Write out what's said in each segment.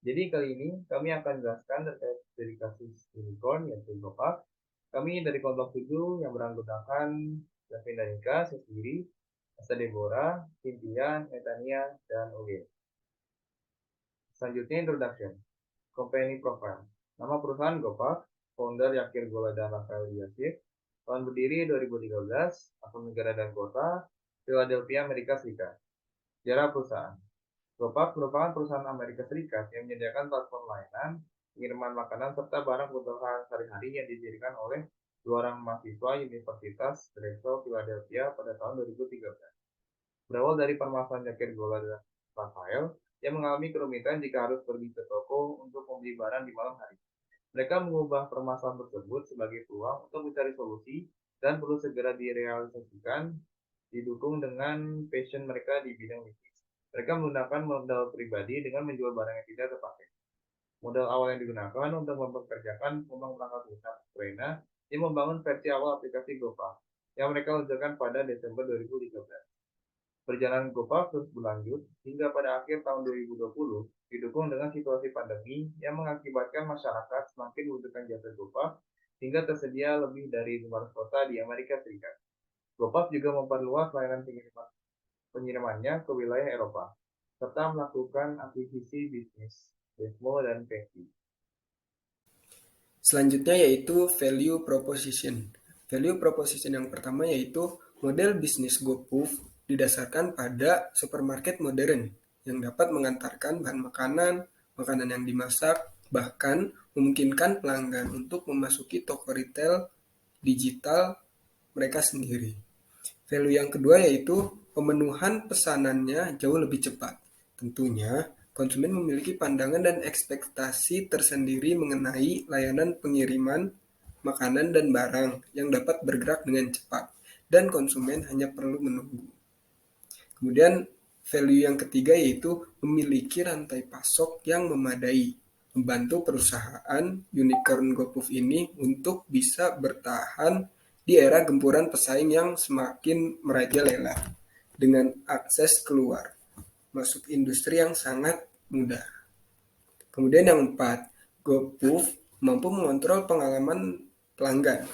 Jadi kali ini kami akan jelaskan terkait dari kasus unicorn yaitu Gopak. Kami dari kelompok 7 yang beranggotakan Davin dan Ika, saya sendiri, Asa Deborah, Cynthia, Netania, dan Oge. Selanjutnya introduction. Company profile. Nama perusahaan Gopak, founder Yakir Gola dan Rafael Yasir. Tahun berdiri 2013, akun negara dan kota, Philadelphia, Amerika Serikat. Sejarah perusahaan. Gopak merupakan perusahaan Amerika Serikat yang menyediakan platform layanan, pengiriman makanan, serta barang kebutuhan sehari-hari yang didirikan oleh dua orang mahasiswa Universitas Drexel Philadelphia pada tahun 2013. Berawal dari permasalahan Yakir Gola dan Rafael yang mengalami kerumitan jika harus pergi ke toko untuk membeli barang di malam hari. Mereka mengubah permasalahan tersebut sebagai peluang untuk mencari solusi dan perlu segera direalisasikan, didukung dengan passion mereka di bidang bisnis. Mereka menggunakan modal pribadi dengan menjual barang yang tidak terpakai. Modal awal yang digunakan untuk mempekerjakan pengembang perangkat lunak Ukraina yang membangun versi awal aplikasi GoPay yang mereka luncurkan pada Desember 2013. Perjalanan GoPay terus berlanjut hingga pada akhir tahun 2020 didukung dengan situasi pandemi yang mengakibatkan masyarakat semakin membutuhkan jasa GoPay hingga tersedia lebih dari 500 kota di Amerika Serikat. GoPay juga memperluas layanan pengirimannya ke wilayah Eropa, serta melakukan akuisisi bisnis, Desmo dan Pepsi. Selanjutnya yaitu value proposition. Value proposition yang pertama yaitu model bisnis GoPuff didasarkan pada supermarket modern yang dapat mengantarkan bahan makanan, makanan yang dimasak, bahkan memungkinkan pelanggan untuk memasuki toko retail digital mereka sendiri. Value yang kedua yaitu pemenuhan pesanannya jauh lebih cepat. Tentunya, konsumen memiliki pandangan dan ekspektasi tersendiri mengenai layanan pengiriman makanan dan barang yang dapat bergerak dengan cepat, dan konsumen hanya perlu menunggu. Kemudian, value yang ketiga yaitu memiliki rantai pasok yang memadai, membantu perusahaan unicorn GoPuff ini untuk bisa bertahan di era gempuran pesaing yang semakin merajalela dengan akses keluar masuk industri yang sangat mudah. Kemudian yang keempat, GoPuff mampu mengontrol pengalaman pelanggan.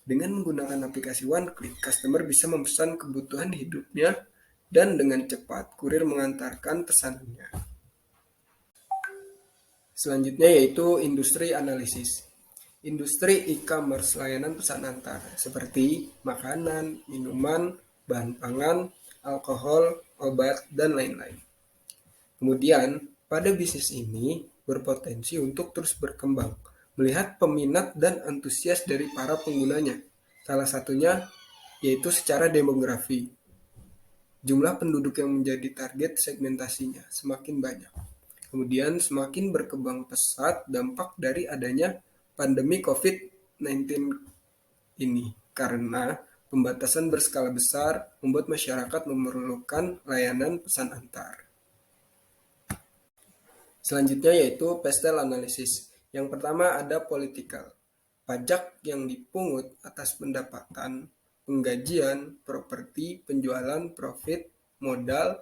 Dengan menggunakan aplikasi One Click, customer bisa memesan kebutuhan hidupnya dan dengan cepat kurir mengantarkan pesanannya. Selanjutnya yaitu industri analisis. Industri e-commerce layanan pesan antar seperti makanan, minuman, bahan pangan, alkohol, obat, dan lain-lain. Kemudian, pada bisnis ini berpotensi untuk terus berkembang, melihat peminat dan antusias dari para penggunanya. Salah satunya yaitu secara demografi. Jumlah penduduk yang menjadi target segmentasinya semakin banyak. Kemudian semakin berkembang pesat dampak dari adanya pandemi COVID-19 ini karena pembatasan berskala besar membuat masyarakat memerlukan layanan pesan antar. Selanjutnya yaitu pastel analisis. Yang pertama ada political. Pajak yang dipungut atas pendapatan, penggajian, properti, penjualan, profit, modal,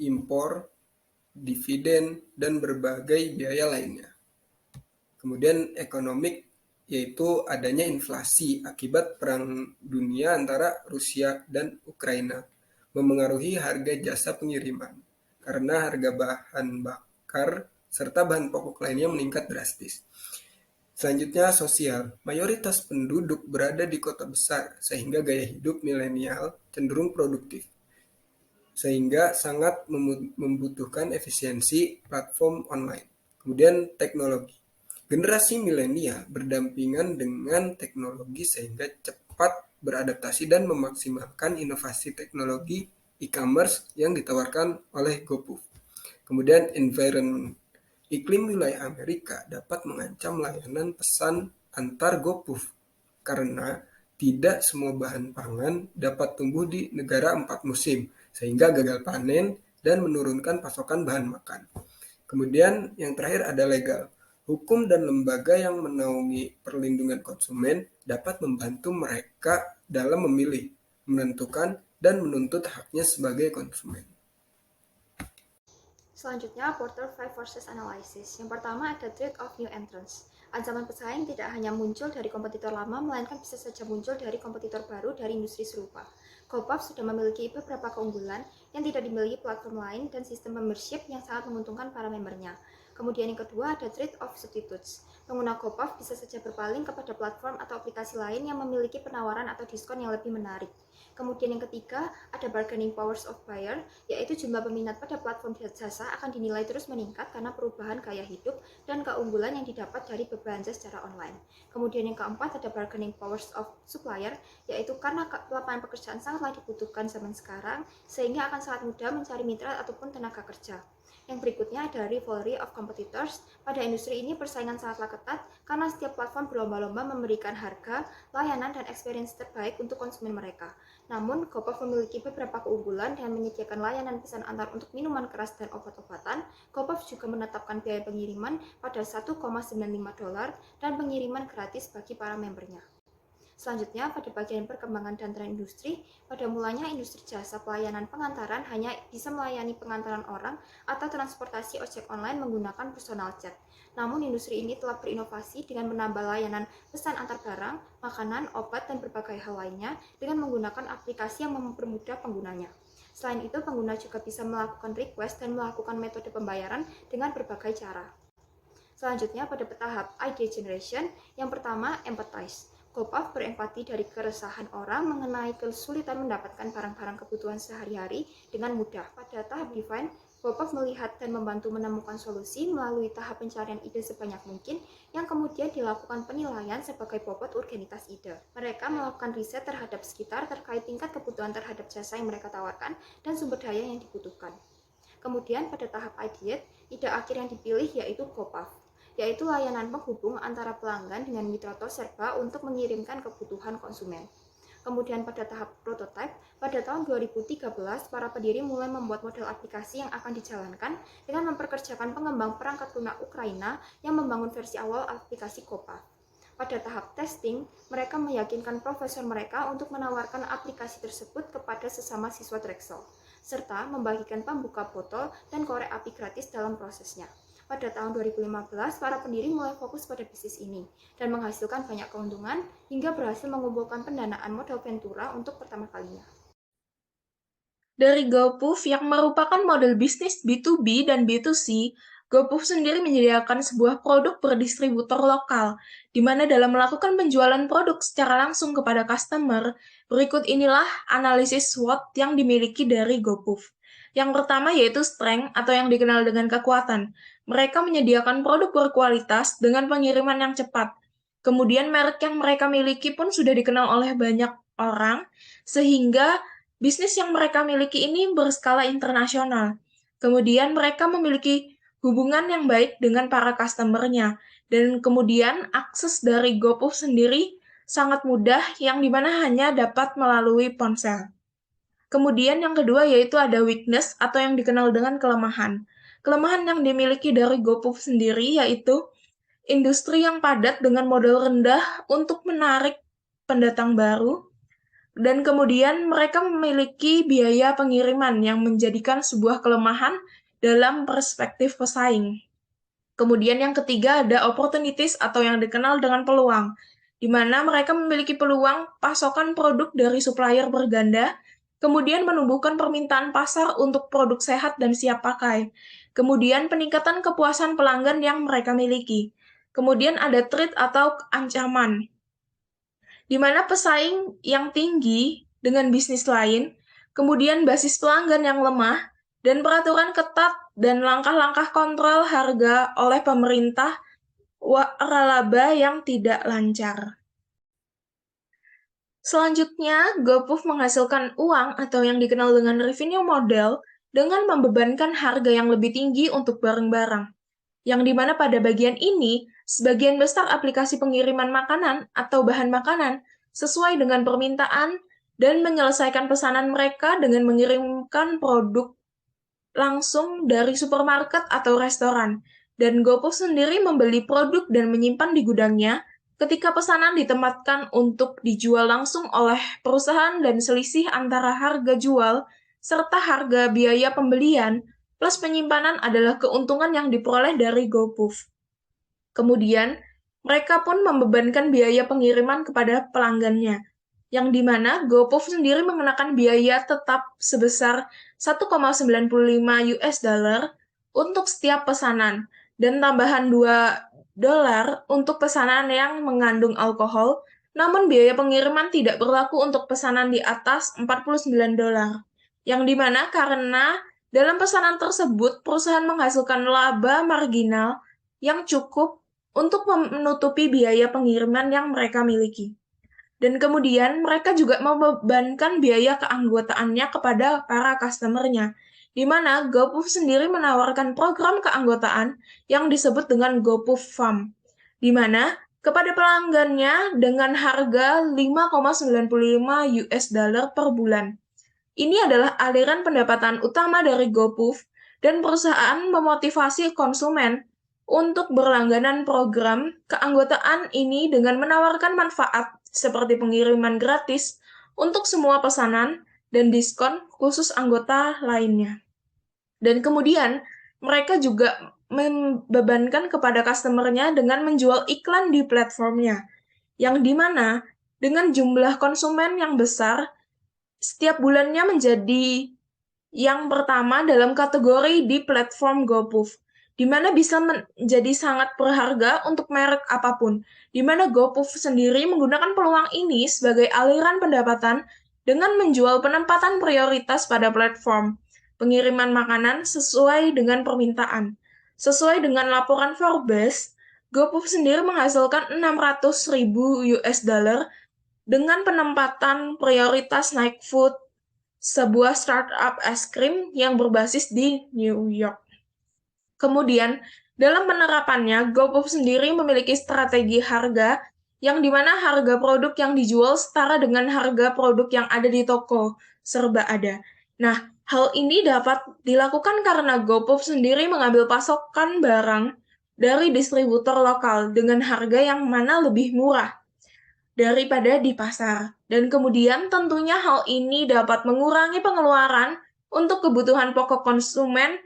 impor, dividen, dan berbagai biaya lainnya. Kemudian ekonomik yaitu adanya inflasi akibat perang dunia antara Rusia dan Ukraina memengaruhi harga jasa pengiriman karena harga bahan bakar serta bahan pokok lainnya meningkat drastis. Selanjutnya sosial. Mayoritas penduduk berada di kota besar sehingga gaya hidup milenial cenderung produktif sehingga sangat membutuhkan efisiensi platform online. Kemudian teknologi. Generasi milenial berdampingan dengan teknologi sehingga cepat beradaptasi dan memaksimalkan inovasi teknologi e-commerce yang ditawarkan oleh GoPuff. Kemudian environment. Iklim wilayah Amerika dapat mengancam layanan pesan antar GoPuff karena tidak semua bahan pangan dapat tumbuh di negara 4 musim, sehingga gagal panen dan menurunkan pasokan bahan makan. Kemudian yang terakhir ada legal. Hukum dan lembaga yang menaungi perlindungan konsumen dapat membantu mereka dalam memilih, menentukan, dan menuntut haknya sebagai konsumen. Selanjutnya, Porter 5 Forces Analysis. Yang pertama ada threat of new entrants. Ancaman pesaing tidak hanya muncul dari kompetitor lama, melainkan bisa saja muncul dari kompetitor baru dari industri serupa. GoPuff sudah memiliki beberapa keunggulan yang tidak dimiliki platform lain dan sistem membership yang sangat menguntungkan para membernya. Kemudian yang kedua ada trade of substitutes. Pengguna GoPuff bisa saja berpaling kepada platform atau aplikasi lain yang memiliki penawaran atau diskon yang lebih menarik. Kemudian yang ketiga ada bargaining powers of buyer, yaitu jumlah peminat pada platform jasa akan dinilai terus meningkat karena perubahan gaya hidup dan keunggulan yang didapat dari berbelanja secara online. Kemudian yang keempat ada bargaining powers of supplier, yaitu karena lapangan pekerjaan sangatlah dibutuhkan zaman sekarang, sehingga akan sangat mudah mencari mitra ataupun tenaga kerja. Yang berikutnya ada rivalry of competitors. Pada industri ini persaingan sangatlah ketat karena setiap platform berlomba-lomba memberikan harga, layanan, dan experience terbaik untuk konsumen mereka. Namun, GoPuff memiliki beberapa keunggulan dengan menyediakan layanan pesan antar untuk minuman keras dan obat-obatan. GoPuff juga menetapkan biaya pengiriman pada $1,95 dan pengiriman gratis bagi para membernya. Selanjutnya, pada bagian perkembangan dan tren industri, pada mulanya industri jasa pelayanan pengantaran hanya bisa melayani pengantaran orang atau transportasi ojek online menggunakan personal chat. Namun, industri ini telah berinovasi dengan menambah layanan pesan antar barang, makanan, obat, dan berbagai hal lainnya dengan menggunakan aplikasi yang mempermudah penggunanya. Selain itu, pengguna juga bisa melakukan request dan melakukan metode pembayaran dengan berbagai cara. Selanjutnya, pada tahap idea generation, yang pertama, empathize. GoPuff berempati dari keresahan orang mengenai kesulitan mendapatkan barang-barang kebutuhan sehari-hari dengan mudah. Pada tahap define, GoPuff melihat dan membantu menemukan solusi melalui tahap pencarian ide sebanyak mungkin yang kemudian dilakukan penilaian sebagai bobot urgenitas ide. Mereka melakukan riset terhadap sekitar terkait tingkat kebutuhan terhadap jasa yang mereka tawarkan dan sumber daya yang dibutuhkan. Kemudian pada tahap ideate, ide akhir yang dipilih yaitu GoPuff, yaitu layanan penghubung antara pelanggan dengan mitra serba untuk mengirimkan kebutuhan konsumen. Kemudian pada tahap prototype, pada tahun 2013, para pendiri mulai membuat model aplikasi yang akan dijalankan dengan memperkerjakan pengembang perangkat lunak Ukraina yang membangun versi awal aplikasi GoPuff. Pada tahap testing, mereka meyakinkan profesor mereka untuk menawarkan aplikasi tersebut kepada sesama siswa Drexel, serta membagikan pembuka botol dan korek api gratis dalam prosesnya. Pada tahun 2015, para pendiri mulai fokus pada bisnis ini dan menghasilkan banyak keuntungan hingga berhasil mengumpulkan pendanaan modal Ventura untuk pertama kalinya. Dari GoPuff yang merupakan model bisnis B2B dan B2C, GoPuff sendiri menyediakan sebuah produk berdistributor lokal, di mana dalam melakukan penjualan produk secara langsung kepada customer, berikut inilah analisis SWOT yang dimiliki dari GoPuff. Yang pertama yaitu strength atau yang dikenal dengan kekuatan. Mereka menyediakan produk berkualitas dengan pengiriman yang cepat. Kemudian merek yang mereka miliki pun sudah dikenal oleh banyak orang, sehingga bisnis yang mereka miliki ini berskala internasional. Kemudian mereka memiliki hubungan yang baik dengan para customer-nya. Dan kemudian akses dari GoPuff sendiri sangat mudah yang dimana hanya dapat melalui ponsel. Kemudian yang kedua yaitu ada weakness atau yang dikenal dengan kelemahan. Kelemahan yang dimiliki dari GoPuff sendiri yaitu industri yang padat dengan modal rendah untuk menarik pendatang baru, dan kemudian mereka memiliki biaya pengiriman yang menjadikan sebuah kelemahan dalam perspektif pesaing. Kemudian yang ketiga ada opportunities atau yang dikenal dengan peluang, di mana mereka memiliki peluang pasokan produk dari supplier berganda, kemudian menumbuhkan permintaan pasar untuk produk sehat dan siap pakai, kemudian peningkatan kepuasan pelanggan yang mereka miliki, kemudian ada threat atau ancaman, di mana pesaing yang tinggi dengan bisnis lain, kemudian basis pelanggan yang lemah, dan peraturan ketat dan langkah-langkah kontrol harga oleh pemerintah waralaba yang tidak lancar. Selanjutnya, GoPuff menghasilkan uang atau yang dikenal dengan revenue model dengan membebankan harga yang lebih tinggi untuk barang-barang. Yang dimana pada bagian ini, sebagian besar aplikasi pengiriman makanan atau bahan makanan sesuai dengan permintaan dan menyelesaikan pesanan mereka dengan mengirimkan produk langsung dari supermarket atau restoran. Dan GoPuff sendiri membeli produk dan menyimpan di gudangnya ketika pesanan ditempatkan untuk dijual langsung oleh perusahaan dan selisih antara harga jual serta harga biaya pembelian plus penyimpanan adalah keuntungan yang diperoleh dari GoPuff. Kemudian, mereka pun membebankan biaya pengiriman kepada pelanggannya, yang dimana GoPuff sendiri mengenakan biaya tetap sebesar 1,95 US dollar untuk setiap pesanan, dan tambahan $2 untuk pesanan yang mengandung alkohol, namun biaya pengiriman tidak berlaku untuk pesanan di atas $49, yang dimana karena dalam pesanan tersebut perusahaan menghasilkan laba marginal yang cukup untuk menutupi biaya pengiriman yang mereka miliki. Dan kemudian mereka juga membebankan biaya keanggotaannya kepada para customer-nya, di mana GoPuff sendiri menawarkan program keanggotaan yang disebut dengan GoPuff Farm, di mana kepada pelanggannya dengan harga 5,95 US dollar per bulan. Ini adalah aliran pendapatan utama dari GoPuff, dan perusahaan memotivasi konsumen untuk berlangganan program keanggotaan ini dengan menawarkan manfaat seperti pengiriman gratis untuk semua pesanan dan diskon khusus anggota lainnya. Dan kemudian mereka juga membebankan kepada customer-nya dengan menjual iklan di platformnya, yang dimana dengan jumlah konsumen yang besar, setiap bulannya menjadi yang pertama dalam kategori di platform GoPuff, di mana bisa menjadi sangat berharga untuk merek apapun, di mana GoPuff sendiri menggunakan peluang ini sebagai aliran pendapatan dengan menjual penempatan prioritas pada platform pengiriman makanan sesuai dengan permintaan. Sesuai dengan laporan Forbes, GoPuff sendiri menghasilkan 600.000 US dollar dengan penempatan prioritas Nike Food, sebuah startup es krim yang berbasis di New York. Kemudian, dalam penerapannya, GoPuff sendiri memiliki strategi harga yang dimana harga produk yang dijual setara dengan harga produk yang ada di toko serba ada. Nah, hal ini dapat dilakukan karena GoPuff sendiri mengambil pasokan barang dari distributor lokal dengan harga yang mana lebih murah daripada di pasar. Dan kemudian tentunya hal ini dapat mengurangi pengeluaran untuk kebutuhan pokok konsumen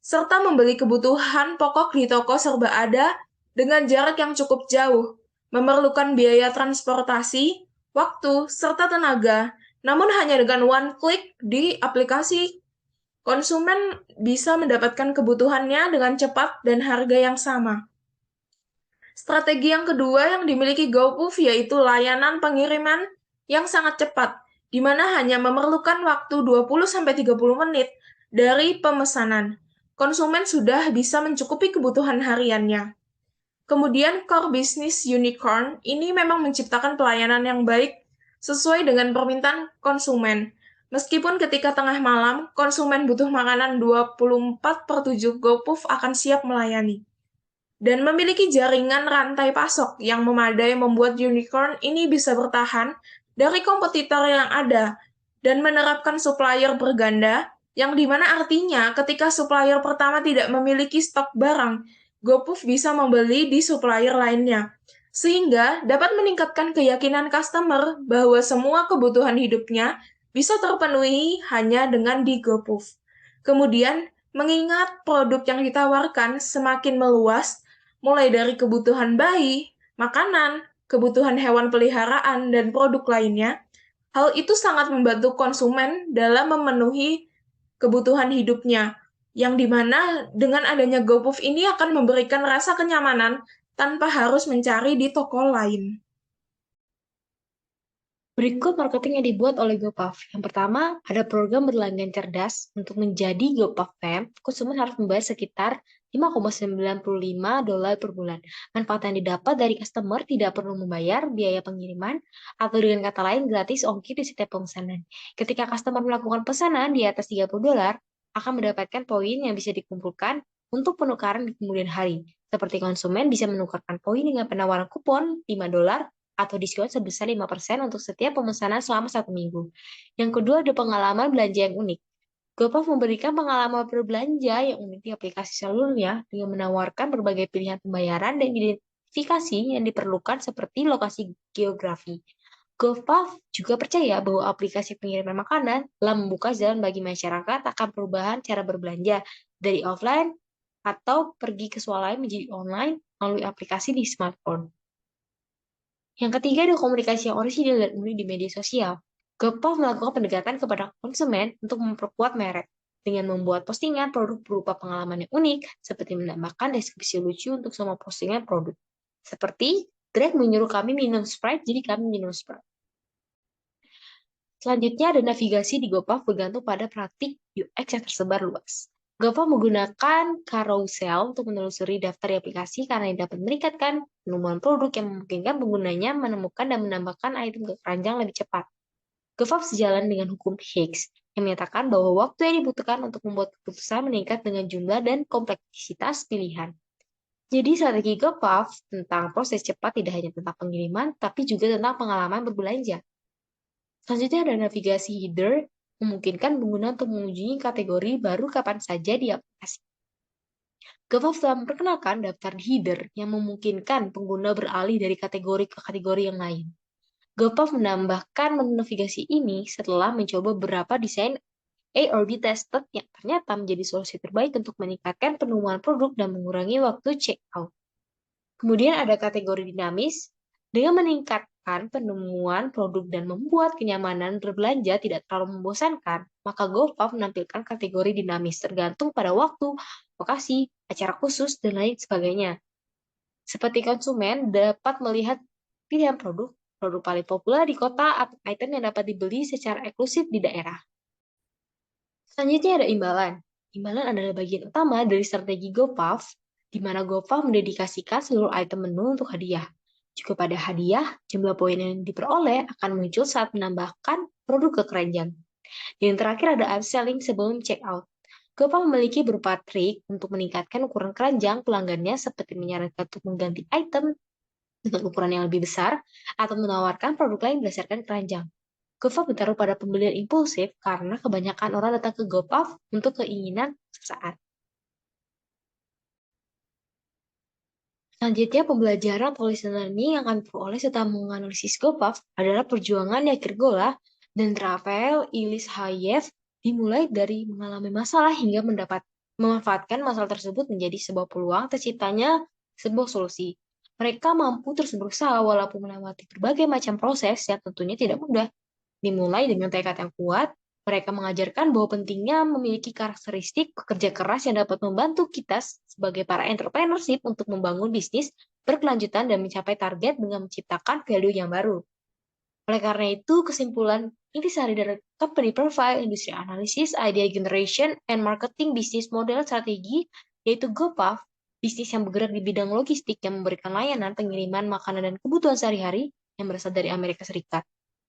serta membeli kebutuhan pokok di toko serba ada dengan jarak yang cukup jauh, memerlukan biaya transportasi, waktu, serta tenaga. Namun hanya dengan one click di aplikasi, konsumen bisa mendapatkan kebutuhannya dengan cepat dan harga yang sama. Strategi yang kedua yang dimiliki GoPuff yaitu layanan pengiriman yang sangat cepat, di mana hanya memerlukan waktu 20-30 menit dari pemesanan. Konsumen sudah bisa mencukupi kebutuhan hariannya. Kemudian core business Unicorn ini memang menciptakan pelayanan yang baik sesuai dengan permintaan konsumen. Meskipun ketika tengah malam, konsumen butuh makanan 24/7, GoPuff akan siap melayani. Dan memiliki jaringan rantai pasok yang memadai membuat Unicorn ini bisa bertahan dari kompetitor yang ada dan menerapkan supplier berganda, yang dimana artinya ketika supplier pertama tidak memiliki stok barang, GoPuff bisa membeli di supplier lainnya, sehingga dapat meningkatkan keyakinan customer bahwa semua kebutuhan hidupnya bisa terpenuhi hanya dengan di GoPuff. Kemudian, mengingat produk yang ditawarkan semakin meluas, mulai dari kebutuhan bayi, makanan, kebutuhan hewan peliharaan, dan produk lainnya, hal itu sangat membantu konsumen dalam memenuhi kebutuhan hidupnya, yang dimana dengan adanya GoPuff ini akan memberikan rasa kenyamanan tanpa harus mencari di toko lain. Berikut marketing yang dibuat oleh GoPuff. Yang pertama, ada program berlangganan cerdas. Untuk menjadi GoPuff Fam, konsumen harus membayar sekitar $5,95 per bulan. Manfaat yang didapat dari customer tidak perlu membayar biaya pengiriman, atau dengan kata lain gratis ongkir di setiap pemesanan. Ketika customer melakukan pesanan di atas $30, akan mendapatkan poin yang bisa dikumpulkan untuk penukaran di kemudian hari. Seperti konsumen bisa menukarkan poin dengan penawaran kupon $5 atau diskon sebesar 5% untuk setiap pemesanan selama 1 minggu. Yang kedua, ada pengalaman belanja yang unik. GoPuff memberikan pengalaman berbelanja yang unik di aplikasi selulernya dengan menawarkan berbagai pilihan pembayaran dan identifikasi yang diperlukan seperti lokasi geografi. GoPuff juga percaya bahwa aplikasi pengiriman makanan telah membuka jalan bagi masyarakat akan perubahan cara berbelanja dari offline atau pergi ke swalayan menjadi online melalui aplikasi di smartphone. Yang ketiga ada komunikasi yang orisinil dan unik di media sosial. GoPuff melakukan pendekatan kepada konsumen untuk memperkuat merek dengan membuat postingan produk berupa pengalaman yang unik seperti menambahkan deskripsi lucu untuk semua postingan produk. Seperti Greg menyuruh kami minum Sprite, jadi kami minum Sprite. Selanjutnya ada navigasi di GoPuff bergantung pada praktik UX yang tersebar luas. GoPuff menggunakan carousel untuk menelusuri daftar aplikasi karena dapat meningkatkan penemuan produk yang memungkinkan penggunanya menemukan dan menambahkan item ke keranjang lebih cepat. GoPuff sejalan dengan hukum Higgs yang menyatakan bahwa waktu yang dibutuhkan untuk membuat keputusan meningkat dengan jumlah dan kompleksitas pilihan. Jadi strategi GoPuff tentang proses cepat tidak hanya tentang pengiriman, tapi juga tentang pengalaman berbelanja. Selanjutnya ada navigasi header, memungkinkan pengguna untuk mengunjungi kategori baru kapan saja di aplikasi. GoPuff telah memperkenalkan daftar header yang memungkinkan pengguna beralih dari kategori ke kategori yang lain. GoPuff menambahkan menu navigasi ini setelah mencoba beberapa desain A or B tested yang ternyata menjadi solusi terbaik untuk meningkatkan penemuan produk dan mengurangi waktu checkout. Kemudian ada kategori dinamis, dengan meningkatkan penemuan produk dan membuat kenyamanan berbelanja tidak terlalu membosankan, maka GoPuff menampilkan kategori dinamis tergantung pada waktu, lokasi, acara khusus, dan lain sebagainya. Seperti konsumen dapat melihat pilihan produk paling populer di kota atau item yang dapat dibeli secara eksklusif di daerah. Selanjutnya ada imbalan. Imbalan adalah bagian utama dari strategi GoPuff, di mana GoPuff mendedikasikan seluruh item menu untuk hadiah. Juga pada hadiah, jumlah poin yang diperoleh akan muncul saat menambahkan produk ke keranjang. Dan terakhir ada upselling sebelum checkout. GoPuff memiliki beberapa trik untuk meningkatkan ukuran keranjang pelanggannya seperti menyarankan untuk mengganti item dengan ukuran yang lebih besar atau menawarkan produk lain berdasarkan keranjang. GoPuff ditaruh pada pembelian impulsif karena kebanyakan orang datang ke GoPuff untuk keinginan sesaat. Selanjutnya, pembelajaran atau lesson learning yang kami peroleh setelah menganalisis GoPuff adalah perjuangan Yakir Gola dan Rafael Ilyich dimulai dari mengalami masalah hingga memanfaatkan masalah tersebut menjadi sebuah peluang terciptanya sebuah solusi. Mereka mampu terus berusaha walaupun melewati berbagai macam proses yang tentunya tidak mudah. Dimulai dengan tekad yang kuat, mereka mengajarkan bahwa pentingnya memiliki karakteristik pekerja keras yang dapat membantu kita sebagai para entrepreneurship untuk membangun bisnis berkelanjutan dan mencapai target dengan menciptakan value yang baru. Oleh karena itu, kesimpulan intisari dari company profile, industry analysis, idea generation, and marketing business model strategi, yaitu GoPuff, bisnis yang bergerak di bidang logistik yang memberikan layanan pengiriman makanan dan kebutuhan sehari-hari yang berasal dari Amerika Serikat.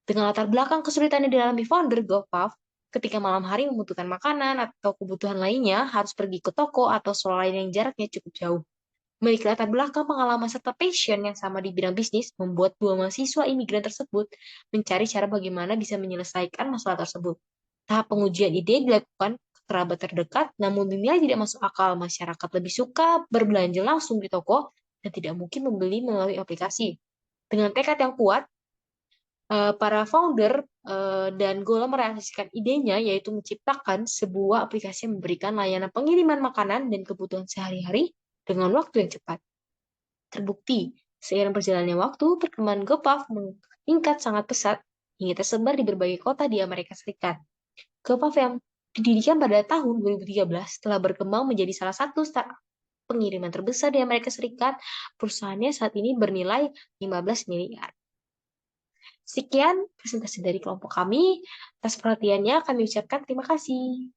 Dengan latar belakang kesulitan yang dialami founder GoPuff, ketika malam hari membutuhkan makanan atau kebutuhan lainnya harus pergi ke toko atau swalayan yang jaraknya cukup jauh. Memiliki latar belakang pengalaman serta passion yang sama di bidang bisnis membuat dua mahasiswa imigran tersebut mencari cara bagaimana bisa menyelesaikan masalah tersebut. Tahap pengujian ide dilakukan ke kerabat terdekat, namun dinilai tidak masuk akal. Masyarakat lebih suka berbelanja langsung di toko dan tidak mungkin membeli melalui aplikasi. Dengan tekad yang kuat, para founder dan Gola merealisasikan idenya, yaitu menciptakan sebuah aplikasi yang memberikan layanan pengiriman makanan dan kebutuhan sehari-hari dengan waktu yang cepat. Terbukti, seiring berjalannya waktu, perkembangan GoPuff meningkat sangat pesat hingga tersebar di berbagai kota di Amerika Serikat. GoPuff yang didirikan pada tahun 2013 telah berkembang menjadi salah satu startup pengiriman terbesar di Amerika Serikat. Perusahaannya saat ini bernilai 15 miliar. Sekian presentasi dari kelompok kami. Atas perhatiannya kami ucapkan terima kasih.